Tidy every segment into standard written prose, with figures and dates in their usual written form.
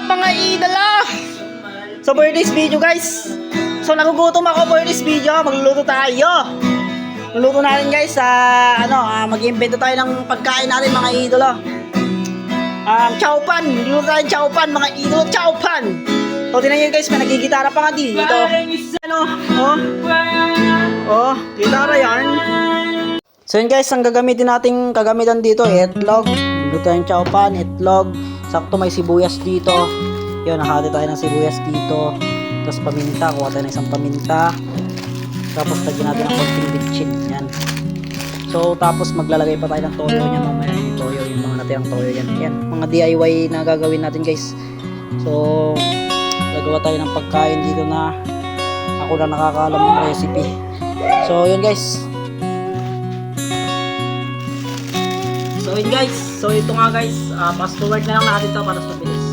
mga idolo? So for this video guys, so nagugutom ako for this video. Magluluto tayo. Magluluto natin guys sa mag-invento tayo ng pagkain natin mga idolo. Chow pan. Magluluto tayo chow pan mga idolo. Chow pan. So tingnan nyo guys, may nagigitara pa nga dito. Gitara yan. So yun guys, ang kagamitan dito, itlog. Magluluto tayong chow pan, itlog. Sakto may sibuyas dito. Yun, nakahati tayo ng sibuyas dito. Tapos paminta, kuha tayo ng isang paminta. Tapos lagyan natin ng konting bitchin. Yan. So, tapos maglalagay pa tayo ng toyo niya mamaya. Yung toyo, yung mga natirang toyo yan. Yan, mga DIY na gagawin natin guys. So, gagawa tayo ng pagkain dito na ako na nakakaalam ng recipe. So, yun guys. So, yun guys. So, ito nga guys. Fast forward na lang natin ito para sa mabilis.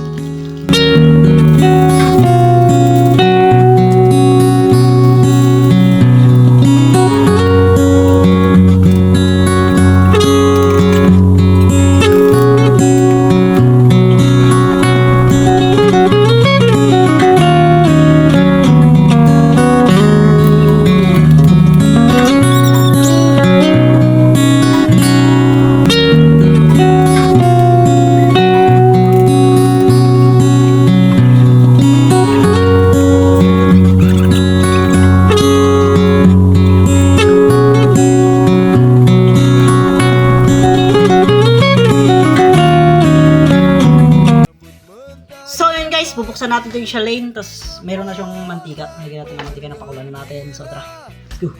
Bubuksan natin ito yung shalain, tapos meron na siyang mantika. Nagigyan natin yung mantika na pakulan natin. So tara, let's go.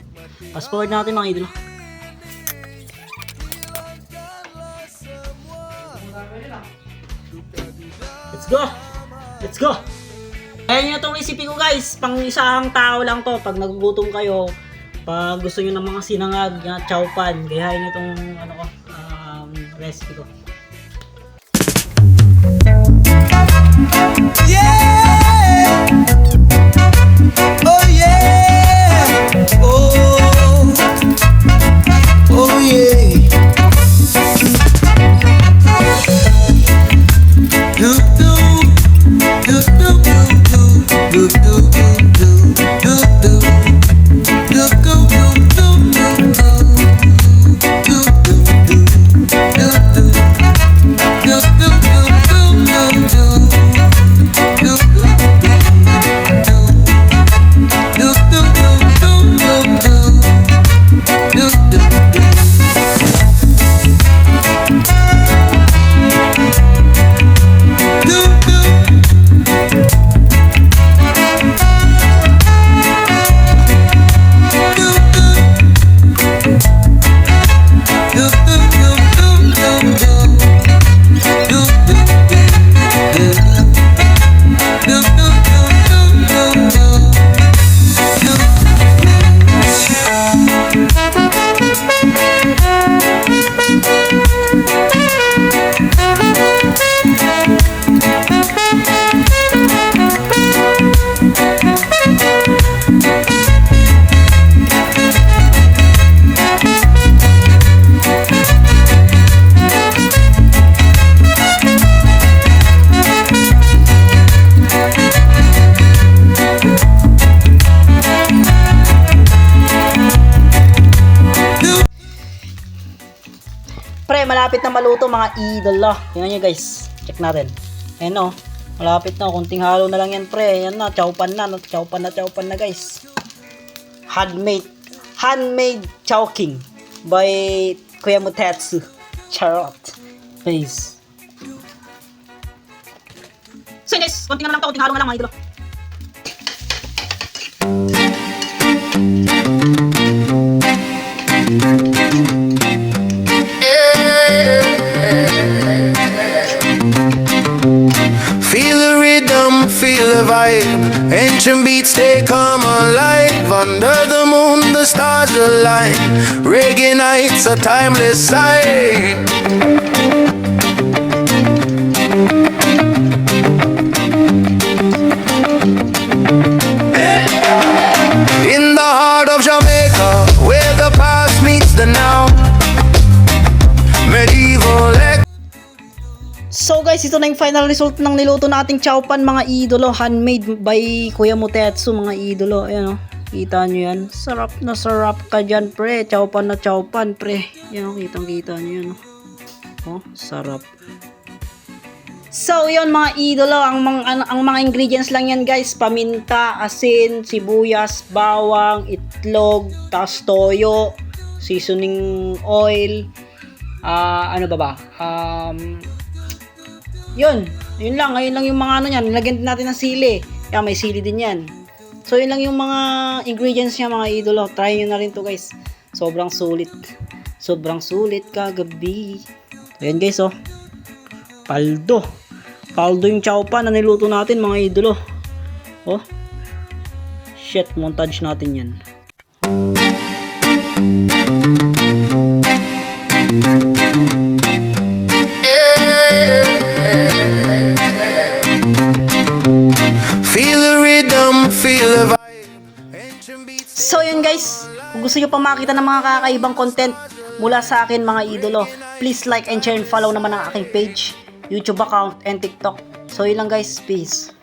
Fast forward natin mga idolo. Let's go! Let's go! Ayan yung itong recipe ko guys. Pang isang tao lang to. Pag nagugutom kayo, pag gusto nyo ng mga sinangag na chow pan, gayahin nyo itong recipe ko. Yeah! Oh yeah! Oh! Oh yeah! Do do do do do do do do do do Pre, malapit na maluto mga idolo. Tingnan nyo guys. Check natin. Ayan o. Malapit na. Kunting halo na lang yan pre. Ayan na. Chow pan na. Chow pan na guys. Handmade chowking by Kuya Mutetsu. Charot. Please. So guys, kunting na lang to. Kunting halo na lang mga idolo. Feel the rhythm, feel the vibe. Ancient beats, they come alive. Under the moon, the stars align. Reggae nights, a timeless sight. In the heart of Jamaica, where the past meets the now. Medieval. So guys, guys, ito na yung final result ng niluto nating chowpan mga idolo. Handmade by Kuya Motetsu mga idolo. Ayan o. Kita nyo yan. Sarap na sarap ka dyan pre. Chowpan na chowpan pre. Ayan o. Kitang-kita nyo yan o. Oh, sarap. So, yun mga idolo. Ang mga ingredients lang yan guys. Paminta, asin, sibuyas, bawang, itlog, tas toyo, seasoning oil. Ano ba? Yun lang yung mga ano niyan. Nilagyan din natin ng sili. Kaya may sili din yan. So yun lang yung mga ingredients niya mga idolo. Try nyo na rin to guys. Sobrang sulit kagabi. Ayan guys oh. Paldo yung chowpan na niluto natin mga idolo. Oh. Shit, montage natin yan. Feel the rhythm, feel the vibe. Ancient beats. So yun guys, kung gusto nyo pa makita ng mga kakaibang content mula sa akin mga idolo, please like and share and follow naman ang aking page, YouTube account and TikTok. So yun lang guys, peace.